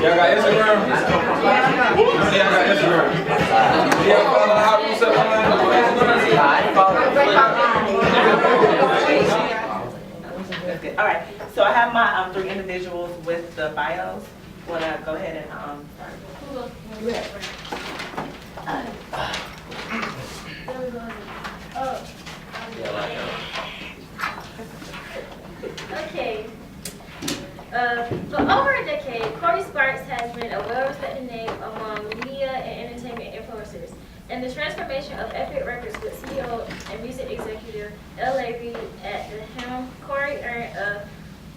Y'all got Instagram? Y'all got Instagram? Y'all follow the Hot Room 719? Good. All right. So I have my 3 individuals with the bios. Wanna go ahead and Okay. For over a decade, Corey Sparks has been a well-respected name among media and entertainment influencers. And the transformation of Epic Records with CEO and music executive L.A. Reid at the helm, Corey earned a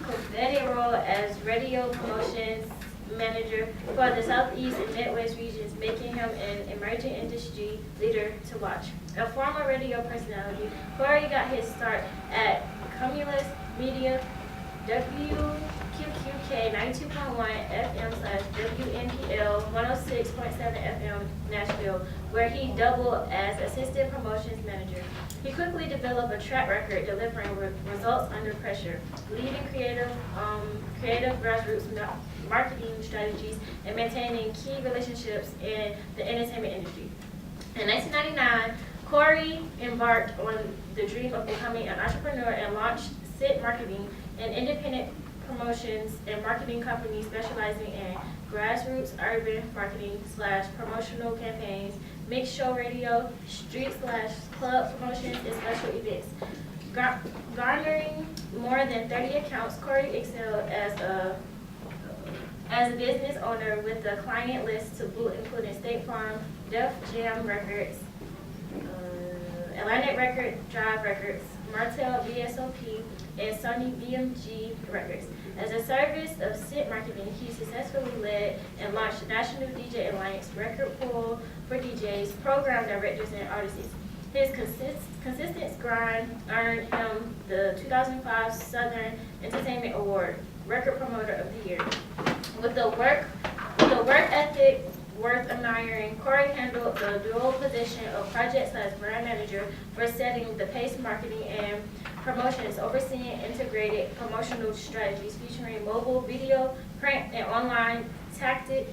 coveted role as radio promotions manager for the Southeast and Midwest regions, making him an emerging industry leader to watch. A former radio personality, Corey got his start at Cumulus Media, WQQK 92.1 FM/WNPL 106.7 FM Nashville, where he doubled as assistant promotions manager. He quickly developed a track record delivering results under pressure, leading creative grassroots marketing strategies, and maintaining key relationships in the entertainment industry. In 1999, Corey embarked on the dream of becoming an entrepreneur and launched SIT Marketing, an independent promotions and marketing company specializing in grassroots urban marketing / promotional campaigns, mixed show radio, street / club promotions, and special events. Garnering more than 30 accounts, Corey excelled as a business owner with a client list to boot, including State Farm, Def Jam Records, Atlantic Record Drive Records, Martell VSOP, and Sony BMG Records. As a service of SIT Marketing, he successfully led and launched the National DJ Alliance record pool for DJs, program directors, and artists. His consistent grind earned him the 2005 Southern Entertainment Award, Record Promoter of the Year. With the work ethic worth admiring, Corey handled the dual position of project/brand manager for setting the pace, marketing and promotions, overseeing integrated promotional strategies featuring mobile, video, print, and online tactics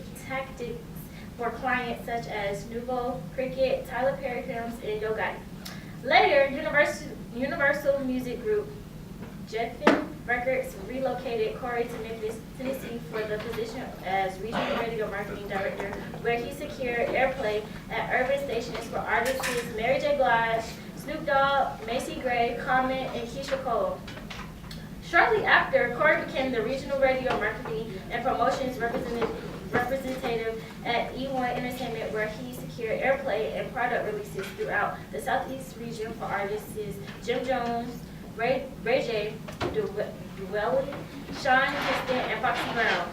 for clients such as Nuvo, Cricket, Tyler Perry Films, and Yo Gotti. Later, Universal Music Group, Jetfin Records relocated Corey to Memphis, Tennessee for the position as Regional Radio Marketing Director, where he secured airplay at urban stations for artists Mary J. Blige, Snoop Dogg, Macy Gray, Common, and Keisha Cole. Shortly after, Corey became the Regional Radio Marketing and Promotions representative at E1 Entertainment, where he secured airplay and product releases throughout the Southeast region for artists Jim Jones, Ray J, Dwelly, Sean Kingston, and Foxy Brown.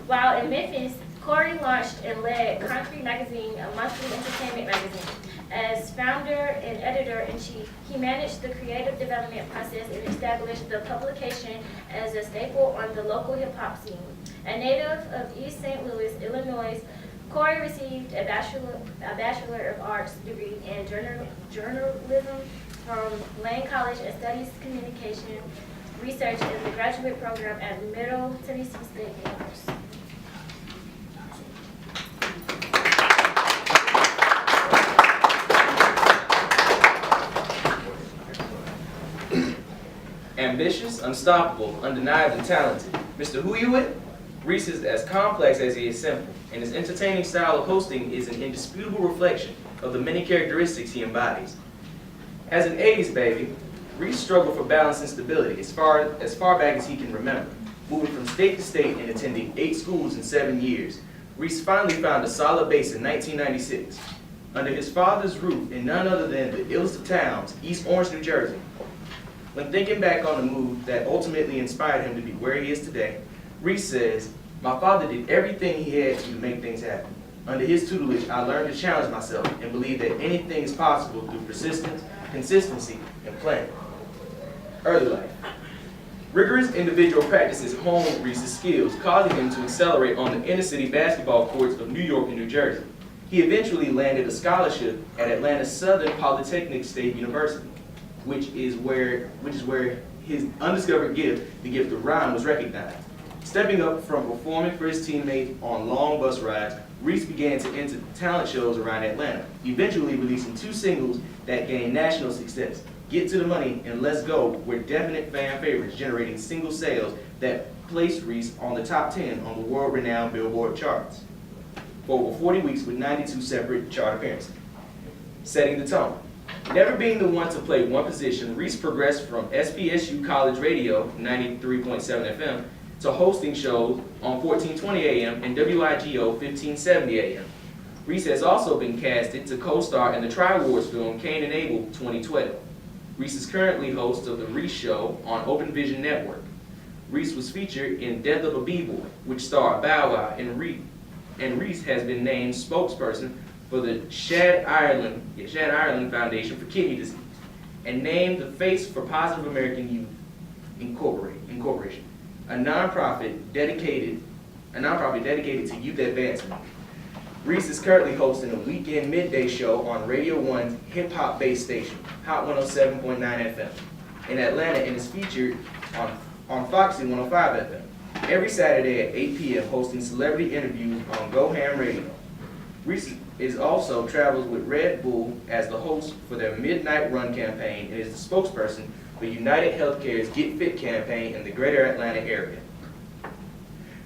While in Memphis, Corey launched and led Concrete Magazine, a monthly entertainment magazine. As founder and editor-in-chief, he managed the creative development process and established the publication as a staple on the local hip-hop scene. A native of East St. Louis, Illinois, Corey received a Bachelor of Arts degree in journalism from Lane College and studies communication research in the graduate program at Middle Tennessee State University. Ambitious, unstoppable, undeniably talented, Mr. Who You With? Reese is as complex as he is simple, and his entertaining style of hosting is an indisputable reflection of the many characteristics he embodies. As an 80s baby, Reese struggled for balance and stability as far back as he can remember. Moving from state to state and attending 8 schools in 7 years, Reese finally found a solid base in 1996. Under his father's roof in none other than the illest of towns, East Orange, New Jersey. When thinking back on the move that ultimately inspired him to be where he is today, Reese says, "My father did everything he had to make things happen. Under his tutelage, I learned to challenge myself and believe that anything is possible through persistence, consistency, and planning." Early life. Rigorous individual practices honed Reese's skills, causing him to accelerate on the inner-city basketball courts of New York and New Jersey. He eventually landed a scholarship at Atlanta Southern Polytechnic State University, which is where his undiscovered gift, the gift of rhyme, was recognized. Stepping up from performing for his teammates on long bus rides, Reese began to enter talent shows around Atlanta, eventually releasing 2 singles that gained national success. Get to the Money and Let's Go were definite fan favorites, generating single sales that placed Reese on the top 10 on the world-renowned Billboard charts for over 40 weeks with 92 separate chart appearances. Setting the tone. Never being the one to play one position, Reese progressed from SPSU College Radio, 93.7 FM, to hosting shows on 1420 AM and WIGO 1570 AM. Reese has also been casted to co-star in the Tri-Wars film Cain and Abel 2012. Reese is currently host of The Reese Show on Open Vision Network. Reese was featured in Death of a B-Boy, which starred Bow Wow and Reese has been named spokesperson for the Shad Ireland Foundation for Kidney Disease, and named the face for Positive American Youth Incorporation, a nonprofit dedicated to youth advancement. Reese is currently hosting a weekend midday show on Radio 1's hip-hop-based station, Hot 107.9 FM, in Atlanta, and is featured on Foxy 105 FM every Saturday at 8 p.m. hosting celebrity interviews on Go Ham Radio. Reese is also travels with Red Bull as the host for their Midnight Run campaign and is the spokesperson for United Healthcare's Get Fit campaign in the greater Atlanta area.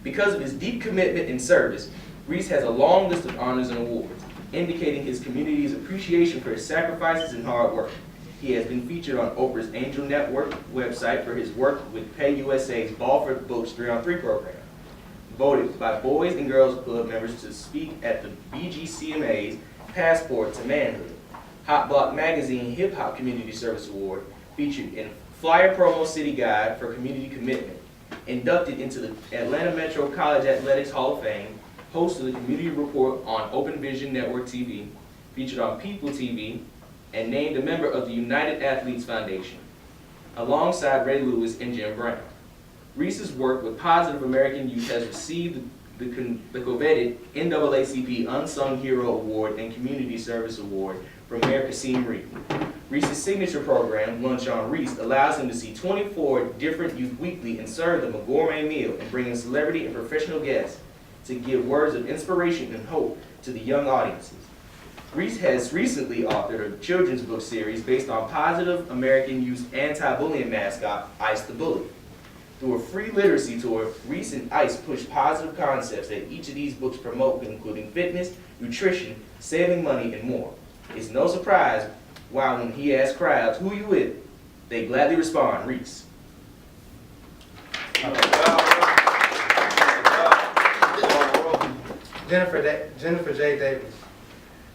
Because of his deep commitment and service, Reese has a long list of honors and awards, indicating his community's appreciation for his sacrifices and hard work. He has been featured on Oprah's Angel Network website for his work with Pay USA's Ball for Books 3-on-3 program. Voted by Boys and Girls Club members to speak at the BGCMA's Passport to Manhood, Hot Block Magazine Hip Hop Community Service Award, featured in Flyer Promo City Guide for Community Commitment, inducted into the Atlanta Metro College Athletics Hall of Fame, host of the Community Report on Open Vision Network TV, featured on People TV, and named a member of the United Athletes Foundation, alongside Ray Lewis and Jim Brown. Reese's work with Positive American Youth has received the coveted NAACP Unsung Hero Award and Community Service Award from Mayor Kasim Reed. Reese's signature program, Lunch on Reese, allows him to see 24 different youth weekly and serve them a gourmet meal and bring in celebrity and professional guests to give words of inspiration and hope to the young audiences. Reese has recently authored a children's book series based on Positive American Youth's anti-bullying mascot, Ice the Bully. Through a free literacy tour, Reese and Ice push positive concepts that each of these books promote, including fitness, nutrition, saving money, and more. It's no surprise why when he asks crowds, "Who you with?" they gladly respond, "Reese." Jennifer J. Davis.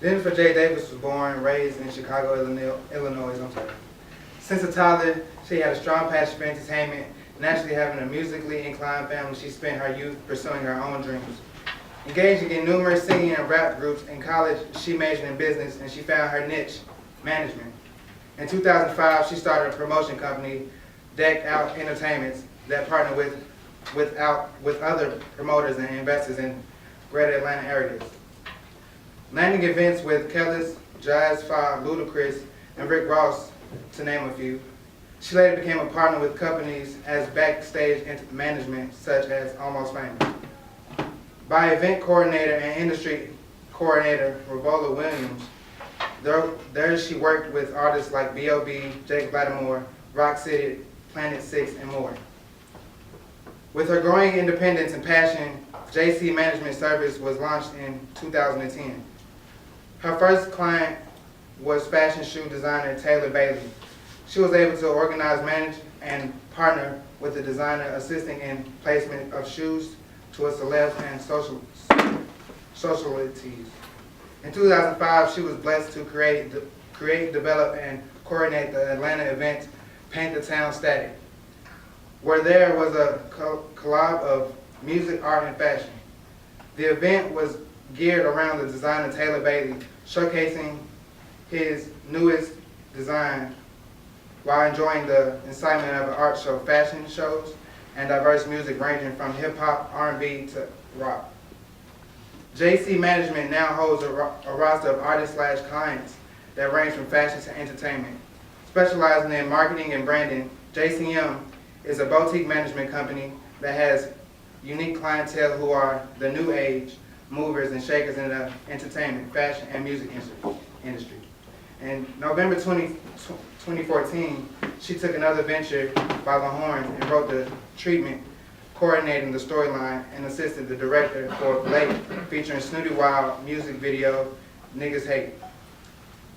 Jennifer J. Davis was born and raised in Chicago, Illinois. Since a toddler, she had a strong passion for entertainment. Naturally having a musically inclined family, she spent her youth pursuing her own dreams. Engaging in numerous singing and rap groups, in college she majored in business and she found her niche, management. In 2005, she started a promotion company, Decked Out Entertainments, that partnered with other promoters and investors in greater Atlanta areas. Landing events with Kellis, Jazz Fa, Ludacris, and Rick Ross, to name a few. She later became a partner with companies as backstage management, such as Almost Famous. By event coordinator and industry coordinator Robola Williams, there she worked with artists like B.O.B., Jake Lattimore, Rock City, Planet 6, and more. With her growing independence and passion, JC Management Service was launched in 2010. Her first client was fashion shoe designer Taylor Bailey. She was able to organize, manage, and partner with the designer, assisting in placement of shoes to a celebs and socialities. In 2005, she was blessed to create, develop, and coordinate the Atlanta event Paint the Town Static, where there was a collab of music, art, and fashion. The event was geared around the designer Taylor Bailey, showcasing his newest design while enjoying the excitement of an art show, fashion shows, and diverse music ranging from hip-hop, R&B to rock. JC Management now holds a roster of artists/clients that range from fashion to entertainment. Specializing in marketing and branding, JCM is a boutique management company that has unique clientele who are the new age movers and shakers in the entertainment, fashion, and music industry. In November 2014, she took another venture by the horns and wrote the treatment, coordinating the storyline, and assisted the director for Blake, featuring Snooty Wild music video, Niggas Hate.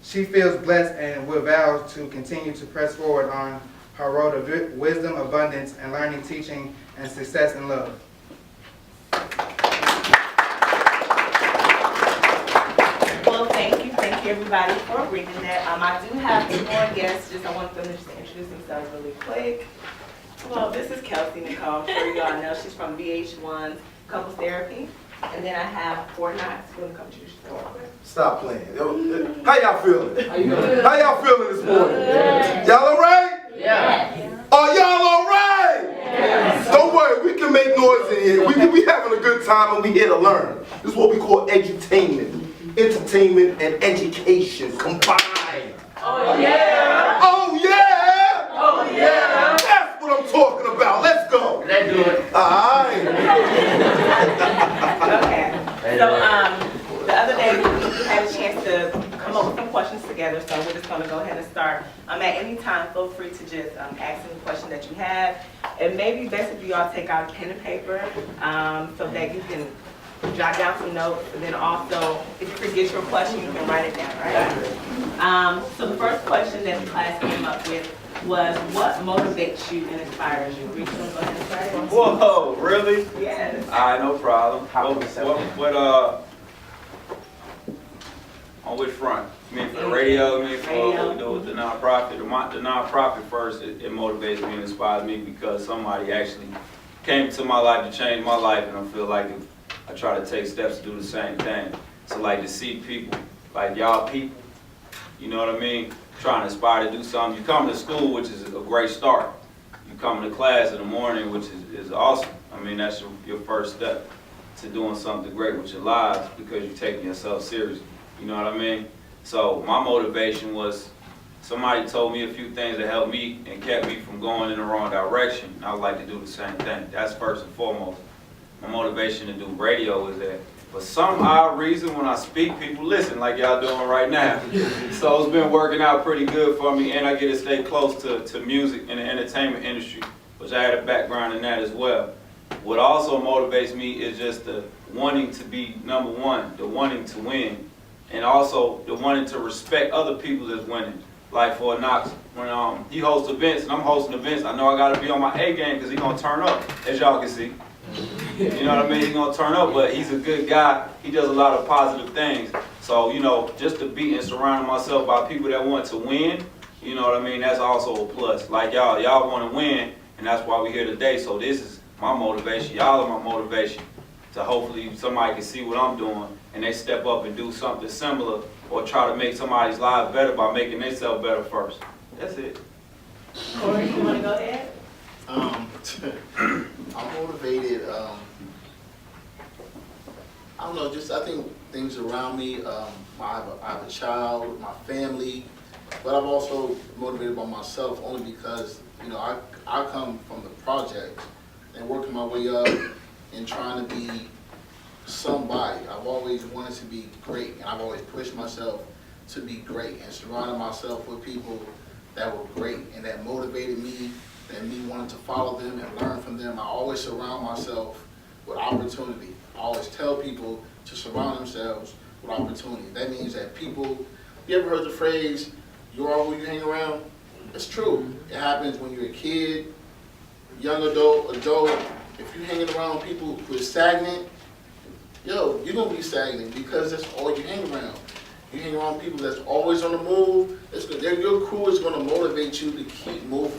She feels blessed and will vow to continue to press forward on her road of wisdom, abundance, and learning, teaching, and success in love. Well, thank you everybody for reading that. I do have two more guests, I want them to just introduce themselves really quick. Well, this is Kelsey Nicole, I'm sure you all know, she's from VH1's Couples Therapy. And then I have Fort Knox, who's going to come introduce yourself real quick. Stop playing. How y'all feeling? How y'all feeling this morning? Y'all all right? Yeah. Are y'all all right? Yes. Don't worry, we can make noise in here. We having a good time and we here to learn. This is what we call edutainment. Entertainment and education combined. Oh yeah. Oh yeah! Oh yeah. That's what I'm talking about. Let's go. Let's do it. All right. Okay. So the other day we had a chance to come up with some questions together, so we're just going to go ahead and start. At any time, feel free to just ask any question that you have. It may be best if you all take out pen and paper so that you can jot down some notes, and then also, if you forget your question, you can write it down, right? So the first question that the class came up with was, what motivates you and inspires you? Reese, you want to go ahead and start? Whoa, really? Yes. All right, no problem. On which front? You mean for the radio? You mean for what we do with the nonprofit? The nonprofit first, it motivates me and inspires me because somebody actually came to my life to change my life, and I feel like if I try to take steps to do the same thing. So like to see people, like y'all people, you know what I mean? Trying to aspire to do something. You come to school, which is a great start. You come to class in the morning, which is awesome. I mean, that's your first step to doing something great with your lives because you're taking yourself seriously. You know what I mean? So my motivation was somebody told me a few things that helped me and kept me from going in the wrong direction. I would like to do the same thing. That's first and foremost. My motivation to do radio is that for some odd reason when I speak, people listen like y'all doing right now. So it's been working out pretty good for me, and I get to stay close to music and the entertainment industry, which I had a background in that as well. What also motivates me is just the wanting to be number one, the wanting to win, and also the wanting to respect other people that's winning. Like for Knox, when he hosts events and I'm hosting events, I know I gotta be on my A game because he's gonna turn up, as y'all can see. You know what I mean? He's gonna turn up, but he's a good guy. He does a lot of positive things. So, you know, just to be and surround myself by people that want to win, you know what I mean? That's also a plus. Like y'all want to win, and that's why we're here today. So this is my motivation. Y'all are my motivation to hopefully somebody can see what I'm doing and they step up and do something similar or try to make somebody's life better by making themselves better first. That's it. Corey, you want to go ahead? I'm motivated, I don't know, I think things around me, I have a child, my family, but I'm also motivated by myself only because, you know, I come from the projects and working my way up and trying to be somebody. I've always wanted to be great, and I've always pushed myself to be great and surrounding myself with people that were great and that motivated me and me wanting to follow them and learn from them. I always surround myself with opportunity. I always tell people to surround themselves with opportunity. That means that people, you ever heard the phrase, you are who you hang around? It's true. It happens when you're a kid, young adult. If you're hanging around people who are stagnant, you're gonna be stagnant because that's all you hang around. You hang around people that's always on the move, your crew is gonna motivate you to keep moving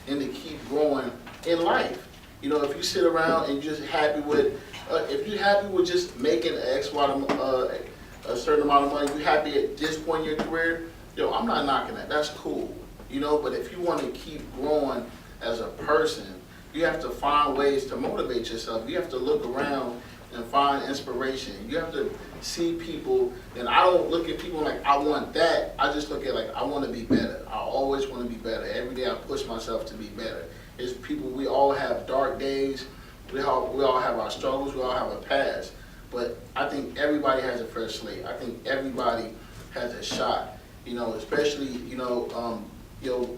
and to keep growing in life. You know, if you sit around and you're just happy with, if you're happy with just making a certain amount of money, you're happy at this point in your career, I'm not knocking that. That's cool. You know, but if you want to keep growing as a person, you have to find ways to motivate yourself. You have to look around and find inspiration. You have to see people, and I don't look at people like I want that. I just look at like I want to be better. I always want to be better. Every day I push myself to be better. It's people, we all have dark days, We all have our struggles, we all have a past. But I think everybody has a fresh slate. I think everybody has a shot. You know, especially,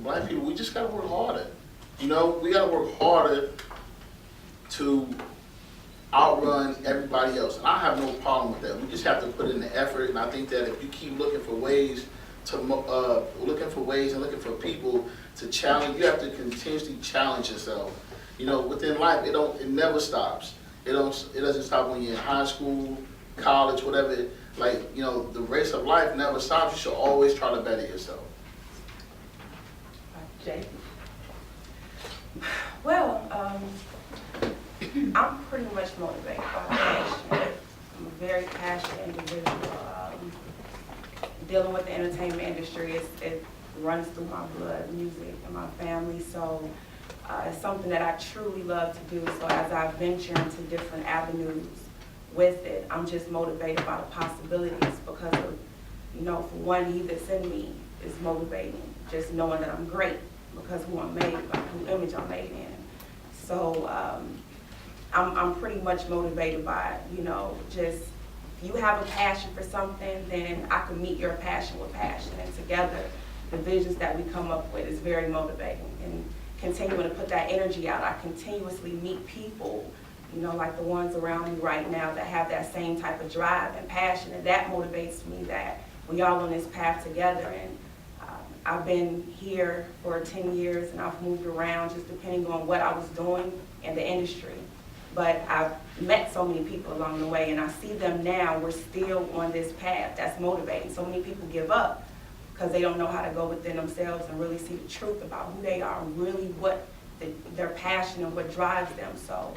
black people, we just gotta work harder. You know, we gotta work harder to outrun everybody else. And I have no problem with that. We just have to put in the effort. And I think that if you keep looking for ways to, looking for people to challenge, you have to continuously challenge yourself. You know, within life, it never stops. It doesn't stop when you're in high school, college, whatever. Like, you know, the race of life never stops. You should always try to better yourself. Jay? Well, I'm pretty much motivated by passion. I'm a very passionate individual. Dealing with the entertainment industry, it runs through my blood, music, and my family. So it's something that I truly love to do. So as I venture into different avenues with it, I'm just motivated by the possibilities because of, for one, he that's in me is motivating. Just knowing that I'm great because who I'm made, like who image I'm made in. So I'm pretty much motivated by, just if you have a passion for something, then I can meet your passion with passion. And together, the visions that we come up with is very motivating. And continuing to put that energy out, I continuously meet people, like the ones around me right now that have that same type of drive and passion. And that motivates me that we all on this path together. And I've been here for 10 years and I've moved around just depending on what I was doing in the industry. But I've met so many people along the way and I see them now, we're still on this path. That's motivating. So many people give up because they don't know how to go within themselves and really see the truth about who they are and really what their passion and what drives them. So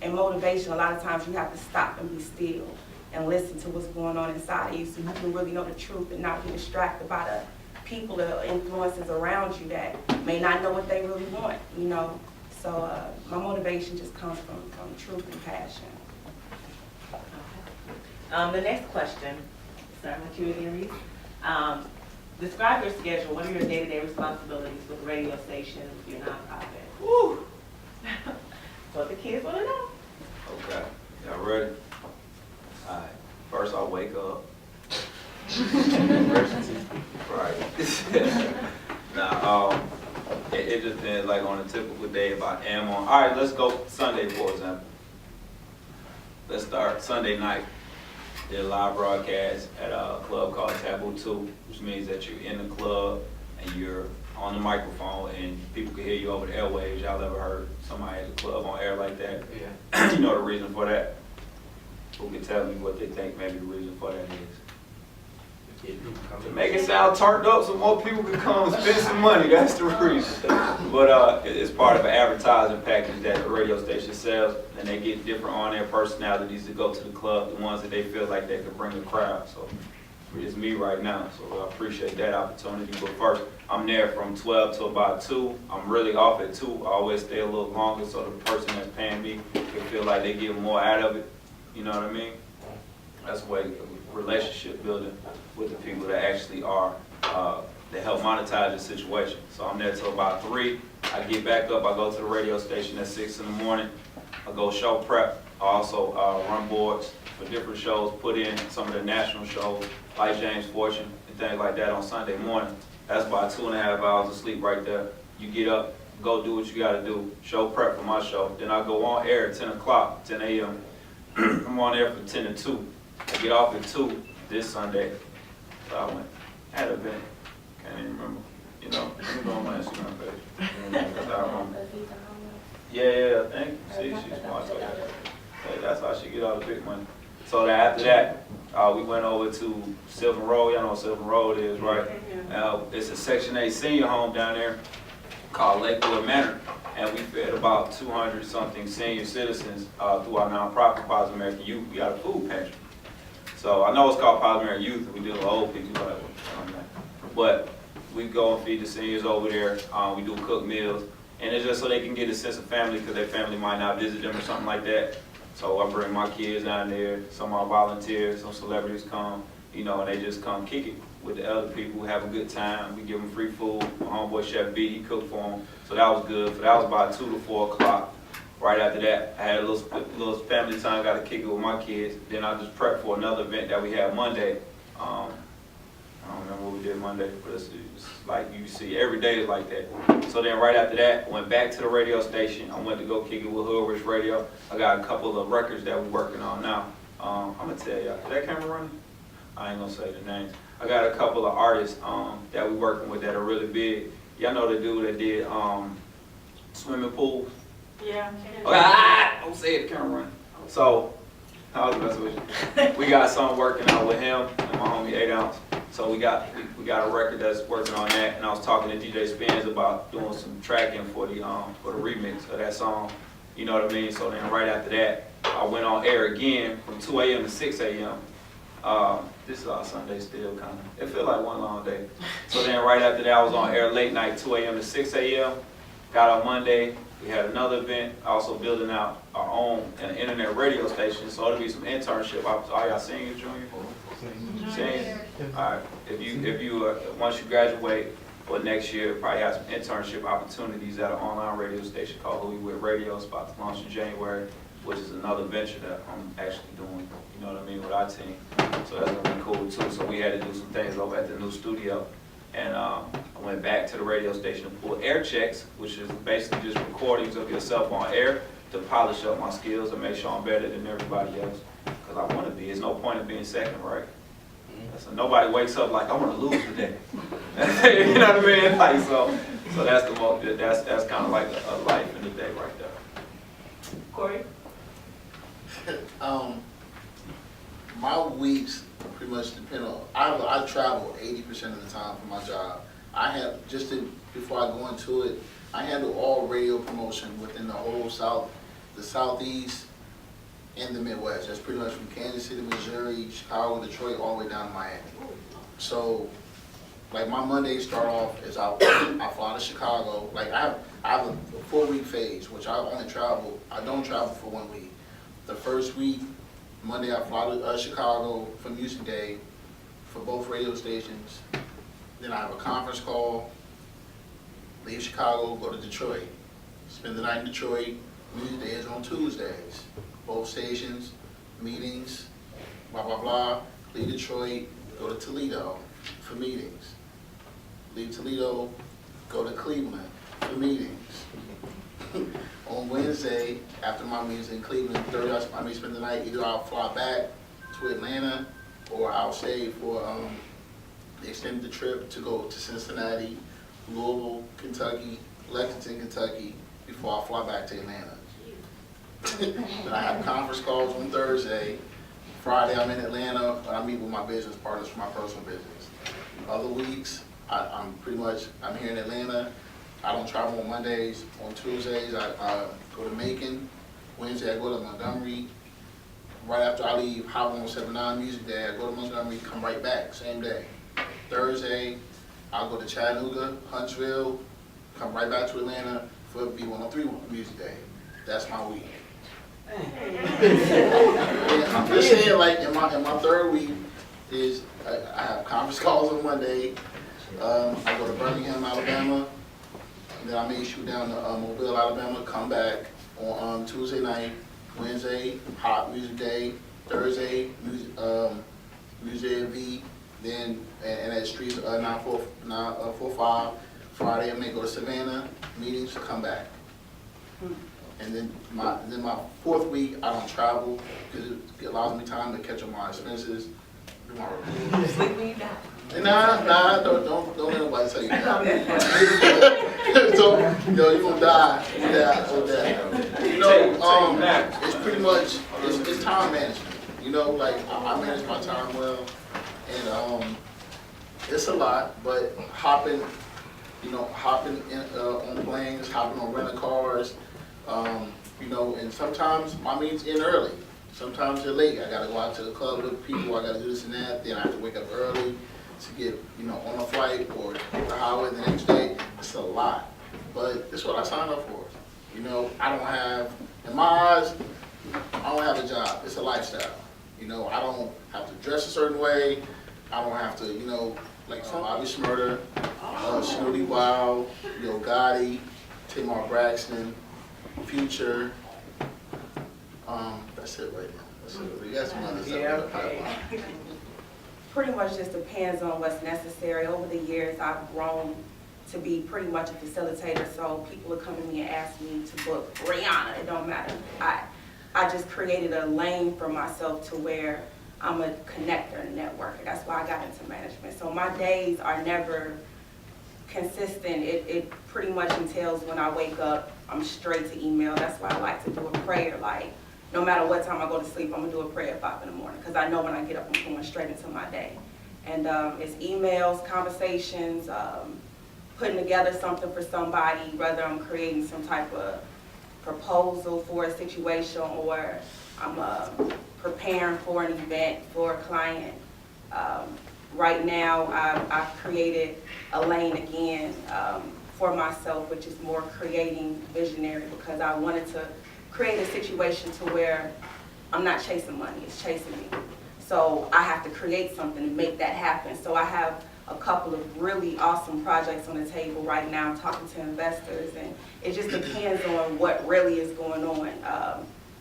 in motivation, a lot of times you have to stop and be still and listen to what's going on inside of you so you can really know the truth and not be distracted by the people, the influences around you that may not know what they really want, So my motivation just comes from truth and passion. The next question, starting with you again, Reese. Describe your schedule. What are your day-to-day responsibilities with the radio station, your nonprofit? Woo! What the kids want to know. Okay, y'all ready? All right, first I'll wake up. Right. Nah, it just depends, like on a typical day if I am on. All right, let's go Sunday, for example. Let's start Sunday night. Did a live broadcast at a club called Taboo 2, which means that you're in the club and you're on the microphone and people can hear you over the airwaves. Y'all ever heard somebody at the club on air like that? Yeah. You know the reason for that? Who can tell me what they think maybe the reason for that is? To make it sound turned up so more people can come and spend some money, that's the reason. But it's part of an advertising package that the radio station sells, and they get different on-air personalities to go to the club, the ones that they feel like they could bring a crowd. So it's me right now, so I appreciate that opportunity. But first, I'm there from 12 to about 2. I'm really off at 2. I always stay a little longer so the person that's paying me can feel like they get more out of it. You know what I mean? That's the way relationship building with the people that actually are, that help monetize the situation. So I'm there till about 3. I get back up, I go to the radio station at 6 in the morning. I go show prep. I also run boards for different shows, put in some of the national shows like James Fortune and things like that on Sunday morning. That's about 2.5 hours of sleep right there. You get up, go do what you gotta do, show prep for my show. Then I go on air at 10 o'clock, 10 a.m. I'm on air from 10 to 2. I get off at 2 this Sunday. So I went, had an event, can't even remember. Let me go on my Instagram page. That's how I remember. Yeah, thank you. See, she's smart. Hey, that's how she get all the big money. So then after that, we went over to Sylvan Road. Y'all know what Sylvan Road is, right? It's a Section 8 senior home down there called Lakewood Manor. And we fed about 200-something senior citizens through our nonprofit, Positive American Youth. We got a food pantry. So I know it's called Positive American Youth, and we deal with old people, whatever. But we go and feed the seniors over there. We do cook meals. And it's just so they can get a sense of family because their family might not visit them or something like that. So I bring my kids down there. Some of our volunteers, some celebrities come, and they just come kick it with the other people, have a good time. We give them free food. My homeboy Chef B, he cooked for them. So that was good. So that was about 2 to 4 o'clock. Right after that, I had a little family time, got to kick it with my kids. Then I just prepped for another event that we had Monday. I don't remember what we did Monday, but it's like you see, every day is like that. So then right after that, went back to the radio station. I went to go kick it with Hood Rich Radio. I got a couple of records that we're working on now. I'm gonna tell y'all, is that camera running? I ain't gonna say the names. I got a couple of artists that we working with that are really big. Y'all know the dude that did swimming pools? Yeah. Don't say it, the camera running. So, I was messing with you. We got something working out with him and my homie 8 Ounce. So we got a record that's working on that, and I was talking to DJ Spins about doing some tracking for the remix of that song. You know what I mean? So then right after that, I went on air again from 2 a.m. to 6 a.m. This is our Sunday still kind of. It feel like one long day. So then right after that, I was on air late night, 2 a.m. to 6 a.m. Got on Monday. We had another event, also building out our own internet radio station. So it'll be some internship. Are y'all seniors, junior? Seniors? All right. If you once you graduate, or next year, probably have some internship opportunities at an online radio station called Who You With Radio. It's about to launch in January, which is another venture that I'm actually doing. You know what I mean, with our team. So that's gonna be cool too. So we had to do some things over at the new studio. And I went back to the radio station to pull air checks, which is basically just recordings of yourself on air to polish up my skills and make sure I'm better than everybody else. Because I want to be. There's no point in being second, right? So nobody wakes up like, I want to lose today. You know what I mean? Like, so that's the most, that's kind of like a life in the day right there. Corey? My weeks pretty much depend on, I travel 80% of the time for my job. I have, before I go into it, I handle all radio promotion within the whole South, the Southeast, and the Midwest. That's pretty much from Kansas City, Missouri, Chicago, Detroit, all the way down to Miami. So, like my Mondays start off as I fly to Chicago. Like I have a 4-week phase, which I don't travel for 1 week. The first week, Monday I fly to Chicago for Music Day for both radio stations. Then I have a conference call, leave Chicago, go to Detroit. Spend the night in Detroit. Music Day is on Tuesdays. Both stations, meetings, blah, blah, blah. Leave Detroit, go to Toledo for meetings. Leave Toledo, go to Cleveland for meetings. On Wednesday, after my meetings in Cleveland, Thursday, I may spend the night. Either I'll fly back to Atlanta or I'll stay for extend the trip to go to Cincinnati, Louisville, Kentucky, Lexington, Kentucky, before I fly back to Atlanta. Then I have conference calls on Thursday. Friday I'm in Atlanta, but I meet with my business partners for my personal business. Other weeks, I'm here in Atlanta. I don't travel on Mondays. On Tuesdays, I go to Macon. Wednesday, I go to Montgomery. Right after I leave Hot 107.9 Music Day, I go to Montgomery, come right back, same day. Thursday, I'll go to Chattanooga, Huntsville, come right back to Atlanta for B103 Music Day. That's my week. I'm just saying, like, in my third week is I have conference calls on Monday. I go to Birmingham, Alabama. And then I may shoot down to Mobile, Alabama, come back on Tuesday night. Wednesday, Hot Music Day. Thursday, Music V. Then, and at Streets 945. Friday, I may go to Savannah, meetings, come back. And then my fourth week, I don't travel because it allows me time to catch up my expenses. Do my review. Sleep when you die. Nah, don't let nobody tell you that. So, you're gonna die. It's pretty much, it's time management. Like I manage my time well, and it's a lot, but hopping on planes, hopping on rental cars, and sometimes my meetings end early. Sometimes they're late. I gotta go out to the club with people. I gotta do this and that. Then I have to wake up early to get, on a flight or hit the highway the next day. It's a lot, but it's what I signed up for. I don't have, in my eyes, I don't have a job. It's a lifestyle. I don't have to dress a certain way. I don't have to, like Bobby Shmurda, Snooty Wild, Gotti, Tamar Braxton, Future, That's it right now. That's it. We got some other stuff Yeah, in the okay. pipeline. Pretty much just depends on what's necessary. Over the years, I've grown to be pretty much a facilitator, so people will come to me and ask me to book Rihanna. It don't matter. I just created a lane for myself to where I'm a connector and networker. That's why I got into management. So my days are never consistent. It pretty much entails when I wake up, I'm straight to email. That's why I like to do a prayer. Like, no matter what time I go to sleep, I'm gonna do a prayer at 5 in the morning, because I know when I get up, I'm going straight into my day. And it's emails, conversations, putting together something for somebody, whether I'm creating some type of proposal for a situation or I'm preparing for an event for a client. Right now, I've created a lane again for myself, which is more creating visionary, because I wanted to create a situation to where I'm not chasing money, it's chasing me. So I have to create something to make that happen. So I have a couple of really awesome projects on the table right now. I'm talking to investors, and it just depends on what really is going on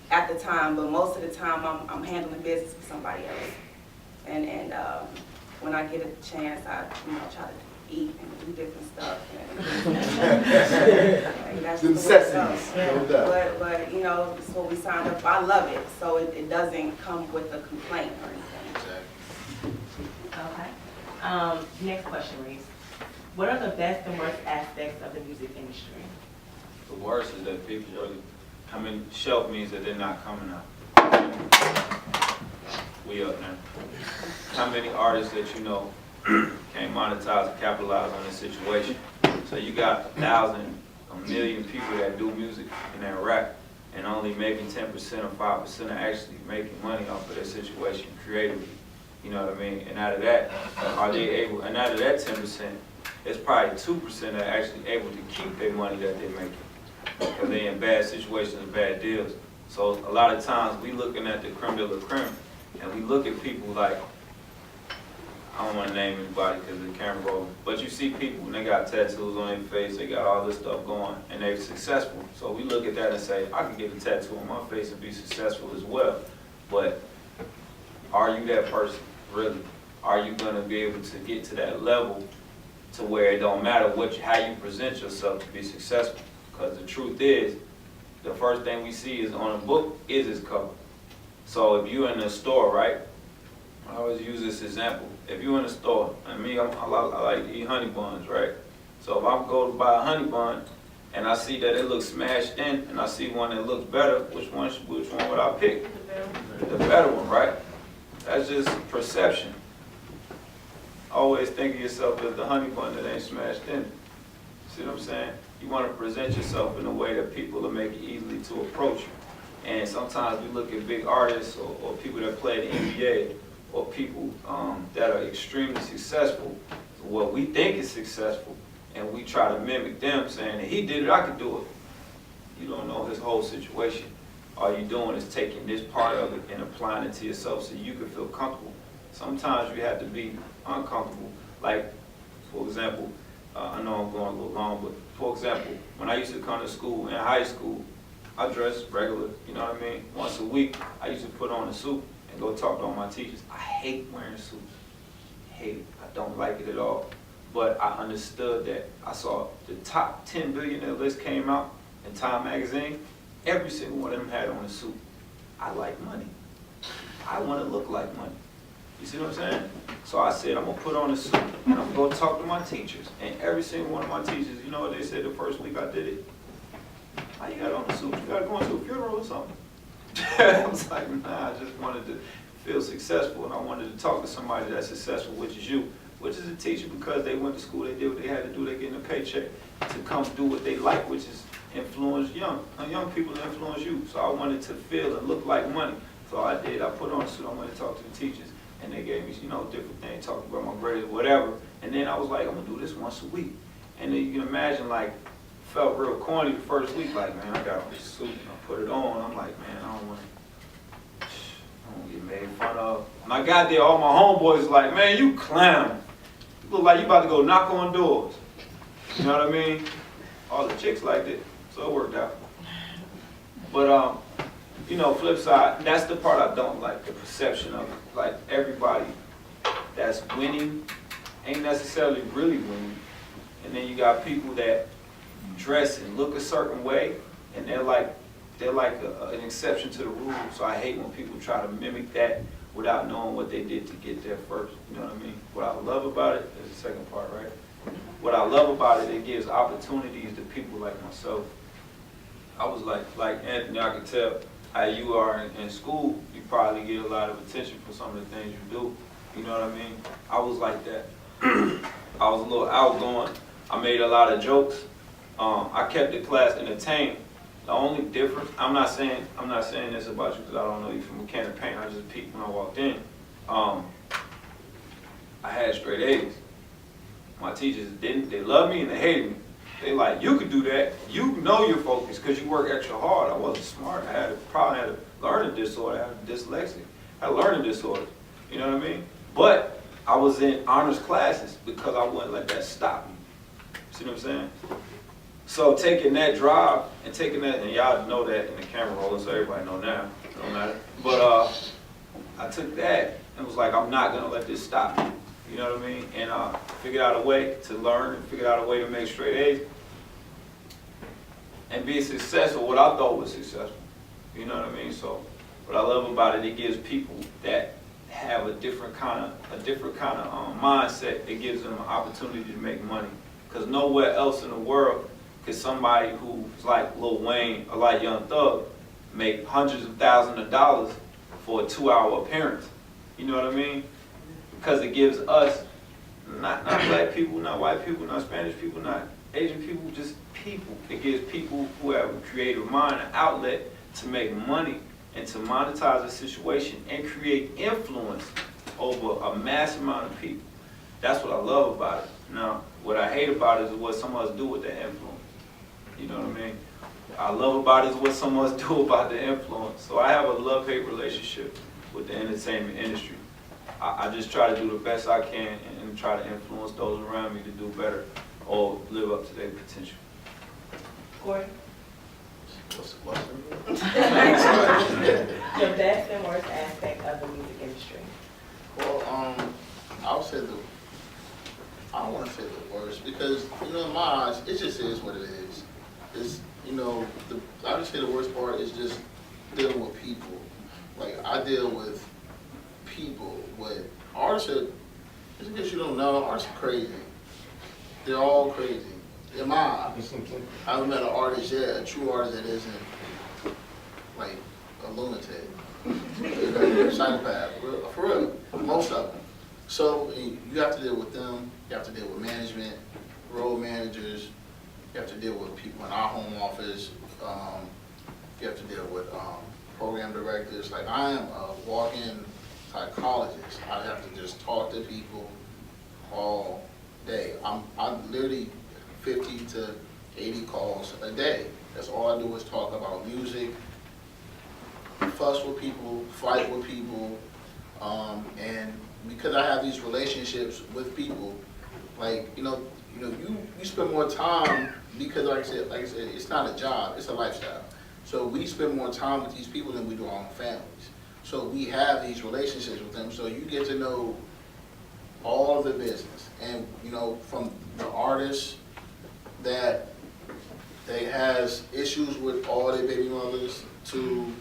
at the time. But most of the time, I'm handling business with somebody else. And when I get a chance, I try to eat and do different stuff. And that's The just the way it necessities, goes. no doubt. But you know, it's what we signed up for. I love it, so it doesn't come with a complaint or anything. Exactly. Okay. Next question reads, what are the best and worst aspects of the music industry? The worst is that people are coming, shelf means that they're not coming out. We up now. How many artists that you know can't monetize and capitalize on this situation? So you got 1,000, a million people that do music and that rap, and only maybe 10% or 5% are actually making money off of their situation creatively. You know what I mean? And out of that, are they able, and out of that 10%, it's probably 2% that are actually able to keep their money that they're making. Because they're in bad situations and bad deals. So a lot of times we looking at the creme de la creme, and we look at people like, I don't want to name anybody because the camera rolling, but you see people and they got tattoos on their face, they got all this stuff going, and they're successful. So we look at that and say, I can get a tattoo on my face and be successful as well. But are you that person, really? Are you going to be able to get to that level to where it don't matter how you present yourself to be successful? Because the truth is, the first thing we see is on a book is its cover. So if you're in a store, right? I always use this example. If you're in a store, and me, I like to eat honey buns, right? So if I go to buy a honey bun, and I see that it looks smashed in, and I see one that looks better, which one would I pick? The better one, right? That's just perception. Always think of yourself as the honey bun that ain't smashed in. See what I'm saying? You want to present yourself in a way that people will make it easily to approach you. And sometimes we look at big artists or people that play the NBA or people that are extremely successful, what we think is successful, and we try to mimic them saying, he did it, I could do it. You don't know his whole situation. All you're doing is taking this part of it and applying it to yourself so you can feel comfortable. Sometimes you have to be uncomfortable. Like, for example, I know I'm going a little long, but for example, when I used to come to school in high school, I dressed regular, you know what I mean? Once a week, I used to put on a suit and go talk to all my teachers. I hate wearing suits. Hate it. I don't like it at all. But I understood that. I saw the top 10 billionaire list came out in Time magazine. Every single one of them had on a suit. I like money. I want to look like money. You see what I'm saying? So I said, I'm going to put on a suit and I'm going to go talk to my teachers. And every single one of my teachers, you know what they said the first week I did it? How you got on a suit? You got to go into a funeral or something? I was like, nah, I just wanted to feel successful, and I wanted to talk to somebody that's successful, which is you, which is a teacher, because they went to school, they did what they had to do, they getting a paycheck to come do what they like, which is influence young people to influence you. So I wanted to feel and look like money. So I did. I put on a suit. I went to talk to the teachers, and they gave me, different things, talking about my grades, whatever. And then I was like, I'm gonna do this once a week. And then you can imagine, like, felt real corny the first week, like, man, I got on this suit, and I put it on. I'm like, man, I don't want to get made fun of. When I got there, all my homeboys was like, man, you clown. You look like you about to go knock on doors. You know what I mean? All the chicks liked it, so it worked out. But you know, flip side, that's the part I don't like, the perception of it. Like, everybody that's winning ain't necessarily really winning. And then you got people that dress and look a certain way, and they're like an exception to the rule. So I hate when people try to mimic that without knowing what they did to get there first. You know what I mean? What I love about it is the second part, right? What I love about it, it gives opportunities to people like myself. I was like Anthony, I could tell how you are in school. You probably get a lot of attention for some of the things you do. You know what I mean? I was like that. I was a little outgoing. I made a lot of jokes. I kept the class entertained. The only difference, I'm not saying this about you because I don't know you from a can of paint. I just peeked when I walked in. I had straight A's. My teachers didn't. They loved me and they hated me. They like, you could do that. You know you're focused because you work extra hard. I wasn't smart. I had a learning disorder. I had dyslexic. I had a learning disorder. You know what I mean? But I was in honors classes because I wouldn't let that stop me. See what I'm saying? So taking that drive and taking that, and y'all know that in the camera rolling, so everybody know now. It don't matter. But I took that and was like, I'm not gonna let this stop me. You know what I mean? And figured out a way to learn and figured out a way to make straight A's and be successful, what I thought was successful. You know what I mean? So what I love about it, it gives people that have a different kind of mindset. It gives them an opportunity to make money. Because nowhere else in the world could somebody who's like Lil Wayne or like Young Thug make hundreds of thousands of dollars for a 2-hour appearance. You know what I mean? Because it gives us, not black people, not white people, not Spanish people, not Asian people, just people. It gives people who have a creative mind an outlet to make money and to monetize a situation and create influence over a mass amount of people. That's what I love about it. Now, what I hate about it is what some of us do with that influence. You know what I mean? I love about it is what some of us do about the influence. So I have a love-hate relationship with the entertainment industry. I just try to do the best I can and try to influence those around me to do better or live up to their potential. Corey? What's the question? Your best and worst aspect of the music industry? Well, I would say I don't want to say the worst because, you know, in my eyes, it just is what it is. It's, you know, I would say the worst part is just dealing with people. Like, I deal with people, with artists that, just in case you don't know, artists are crazy. They're all crazy. In my eyes. I haven't met an artist yet, a true artist that isn't, like, a lunatic. Psychopath, for real, most of them. So you have to deal with them, you have to deal with management, road managers, you have to deal with people in our home office, you have to deal with program directors. Like, I am a walk-in psychologist. I have to just talk to people all day. I'm literally 50 to 80 calls a day. That's all I do is talk about music, fuss with people, fight with people, and because I have these relationships with people, like, you spend more time because, like I said, it's not a job, it's a lifestyle. So we spend more time with these people than we do our own families. So we have these relationships with them, so you get to know all of the business. And, from the artists that they has issues with all their baby mothers, to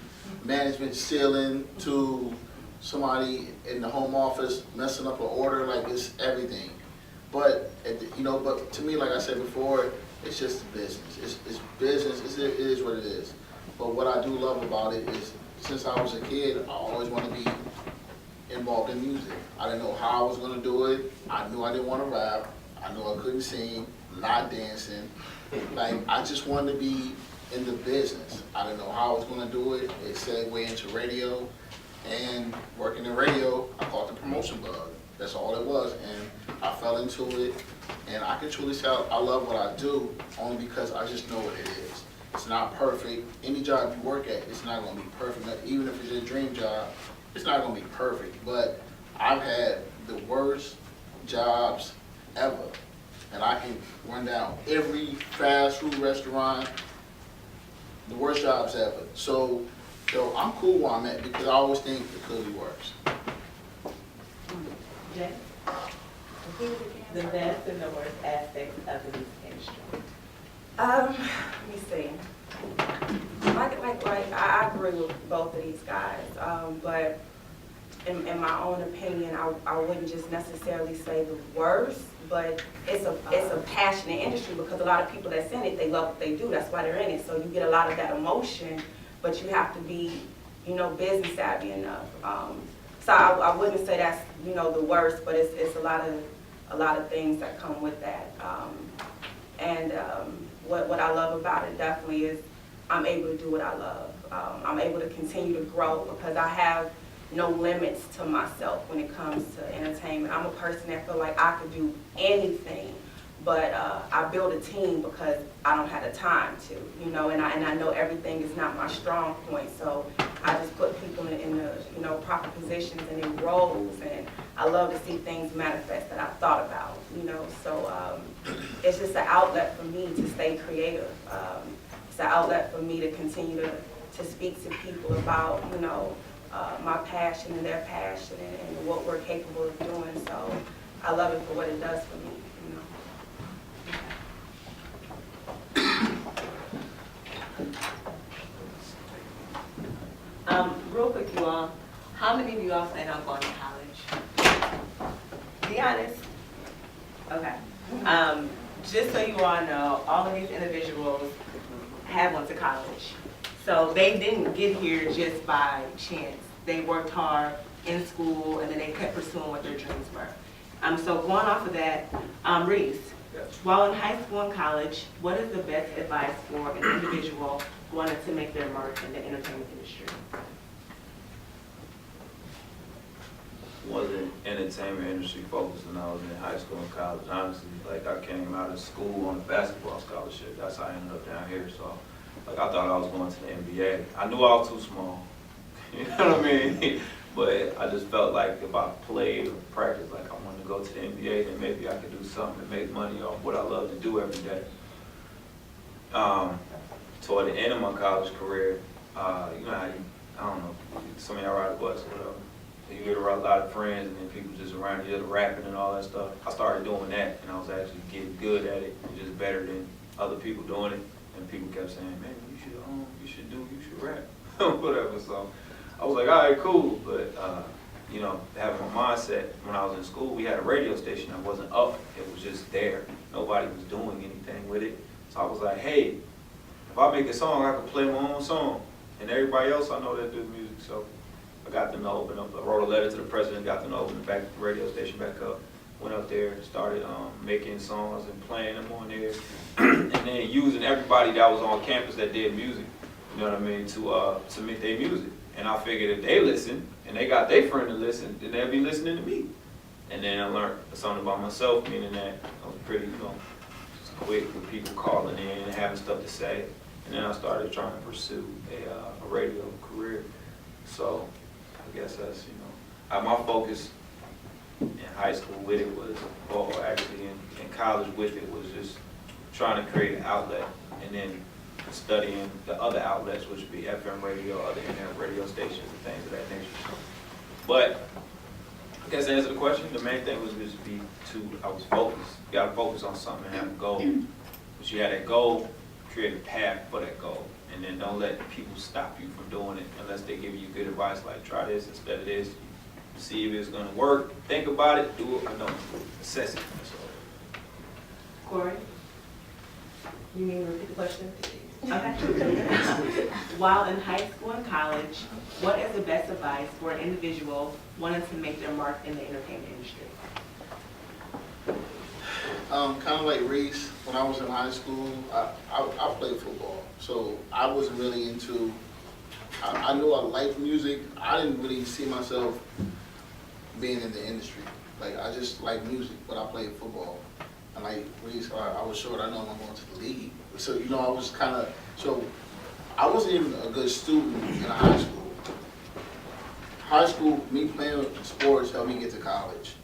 management stealing, to somebody in the home office messing up an order, like, it's everything. But, but to me, like I said before, it's just business. It's business, it is what it is. But what I do love about it is, since I was a kid, I always wanted to be involved in music. I didn't know how I was going to do it. I knew I didn't want to rap. I knew I couldn't sing, not dancing. Like, I just wanted to be in the business. I didn't know how I was going to do it. It segued into radio. And working in radio, I caught the promotion bug. That's all it was. And I fell into it. And I can truly say I love what I do, only because I just know what it is. It's not perfect. Any job you work at, it's not going to be perfect. Even if it's your dream job, it's not going to be perfect. But I've had the worst jobs ever. And I can run down every fast food restaurant, the worst jobs ever. So So I'm cool where I'm at because I always think it could be worse. Jay? The best and the worst aspects of the music industry. Let me see. I agree with both of these guys, but in my own opinion, I wouldn't just necessarily say the worst, but it's a passionate industry because a lot of people that's in it, they love what they do. That's why they're in it. So you get a lot of that emotion, but you have to be, business savvy enough. So I wouldn't say that's, the worst, but it's a lot of things that come with that. What I love about it definitely is I'm able to do what I love. I'm able to continue to grow because I have no limits to myself when it comes to entertainment. I'm a person that feel like I could do anything, but I build a team because I don't have the time to, and I know everything is not my strong point. So I just put people in the proper positions and in roles, and I love to see things manifest that I've thought about, So it's just an outlet for me to stay creative. It's an outlet for me to continue to speak to people about, my passion and their passion and what we're capable of doing. So I love it for what it does for me, Real quick, you all, how many of you all plan on going to college? Be honest. Okay. Just so you all know, all of these individuals have went to college. So they didn't get here just by chance. They worked hard in school, and then they kept pursuing what their dreams were. So going off of that, Reese, while in high school and college, what is the best advice for an individual wanting to make their mark in the entertainment industry? Wasn't entertainment industry focused when I was in high school and college. Honestly, like I came out of school on a basketball scholarship. That's how I ended up down here. So, like I thought I was going to the NBA. I knew I was too small. You know what I mean? But I just felt like if I played or practiced like I wanted to go to the NBA, then maybe I could do something and make money off what I love to do every day. Toward the end of my college career, I don't know, some of y'all ride the bus or whatever. You get a lot of friends and then people just around you rapping and all that stuff. I started doing that and I was actually getting good at it and just better than other people doing it. And people kept saying, man, you should rap, whatever. So I was like, all right, cool. But, having my mindset, when I was in school, we had a radio station that wasn't up. It was just there. Nobody was doing anything with it. So I was like, hey, if I make a song, I can play my own song. And everybody else I know that do music. So I got them to open up. I wrote a letter to the president, got them to open the radio station back up. Went up there, started making songs and playing them on there. And then using everybody that was on campus that did music, you know what I mean, to submit their music. And I figured if they listen, and they got their friend to listen, then they'll be listening to me. And then I learned something about myself, meaning that I was pretty, just quick with people calling in and having stuff to say. And then I started trying to pursue a radio career. So I guess that's, my focus in high school with it was, or actually in college with it, was just trying to create an outlet and then studying the other outlets, which would be FM radio, other internet radio stations and things of that nature. But I guess to answer the question, the main thing was just I was focused. You gotta focus on something and have a goal. But you had that goal, create a path for that goal. And then don't let people stop you from doing it unless they give you good advice, like try this instead of this. See if it's gonna work, think about it, do it or don't. Assess it. Corey? You mean repeat the question? Okay. While in high school and college, what is the best advice for an individual wanting to make their mark in the entertainment industry? Kind of like Reese, when I was in high school, I played football. So I wasn't really into, I knew I liked music. I didn't really see myself being in the industry. Like, I just like music, but I played football. And like Reese, I was short, I know I'm going to the league. So, I was so I wasn't even a good student in high school. High school, me playing sports helped me get to college.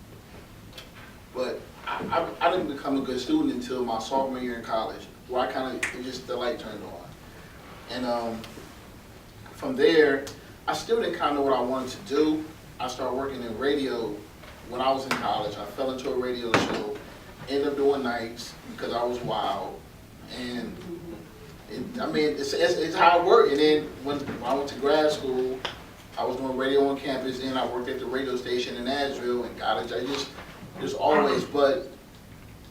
But I didn't become a good student until my sophomore year in college, where the light turned on. And from there, I still didn't kind of know what I wanted to do. I started working in radio when I was in college. I fell into a radio show, ended up doing nights because I was wild. And it's how it worked. And then when I went to grad school, I was doing radio on campus, and I worked at the radio station in Nashville and college. Just always, but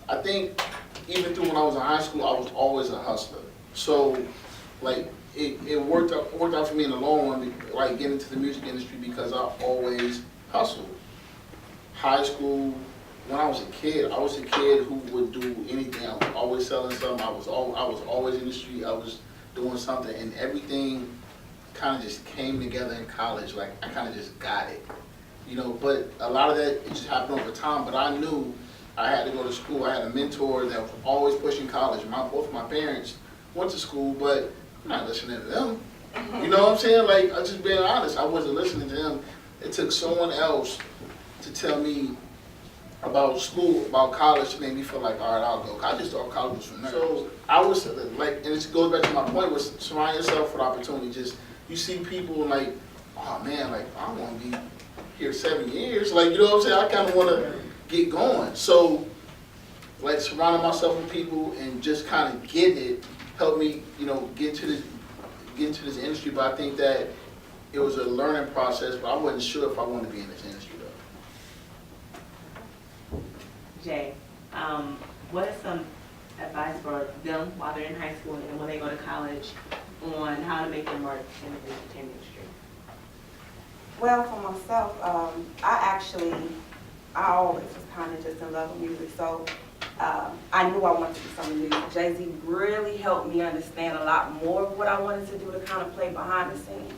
I think even through when I was in high school, I was always a hustler. So, like, it worked out for me in the long run, like getting into the music industry, because I always hustled. High school, when I was a kid who would do anything. I was always selling something. I was always in the street. I was doing something, and everything kind of just came together in college. Like, I kind of just got it, you know. But a lot of that, it just happened over time. But I knew I had to go to school. I had a mentor that was always pushing college. Both of my parents went to school, but I'm not listening to them. You know what I'm saying? Like, I'm just being honest. I wasn't listening to them. It took someone else to tell me about school, about college, to make me feel like, all right, I'll go. I just thought college was for nerds. So I was like, and it goes back to my point, was surround yourself with opportunity. Just, you see people and like, oh man, like, I want to be here 7 years. Like, you know what I'm saying? I kind of want to get going. So, like, surrounding myself with people and just kind of getting it helped me, you know, get into this industry. But I think that it was a learning process, but I wasn't sure if I wanted to be in this industry though. Jay, what is some advice for them while they're in high school and when they go to college on how to make their mark in the entertainment industry? Well, for myself, I always was kind of just in love with music, so I knew I wanted to do something music. Jay-Z really helped me understand a lot more of what I wanted to do to kind of play behind the scenes.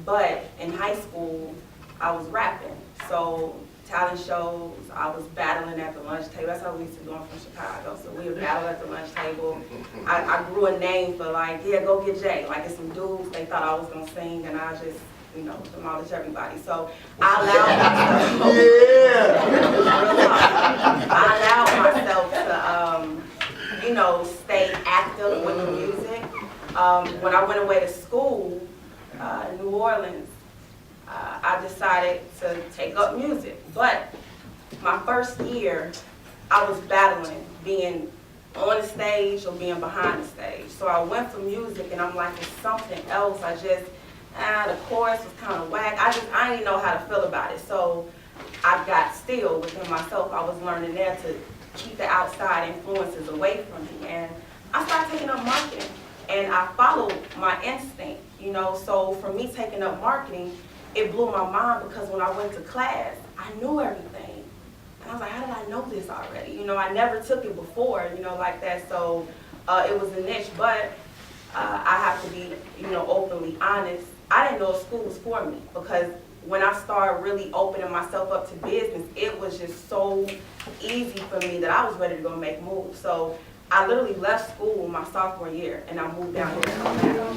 But in high school, I was rapping, so talent shows, I was battling at the lunch table. That's how we used to do it from Chicago. So we would battle at the lunch table. I grew a name for like, yeah, go get Jay. Like, it's some dudes, they thought I was gonna sing, and I just, you know, demolish everybody. So I allowed myself to, you know, stay active with the music. When I went away to school in New Orleans, I decided to take up music. But my first year, I was battling being on the stage or being behind the stage. So I went for music, and I'm like, it's something else. The chorus was kind of whack. I didn't know how to feel about it. So I got still within myself. I was learning there to keep the outside influences away from me. And I started taking up marketing, and I followed my instinct, you know. So for me taking up marketing, it blew my mind, because when I went to class, I knew everything. And I was like, how did I know this already? You know, I never took it before, you know, like that. So it was a niche, but I have to be, you know, openly honest. I didn't know school was for me, because when I started really opening myself up to business, it was just so easy for me that I was ready to go make moves. So I literally left school my sophomore year, and I moved down here to Colorado.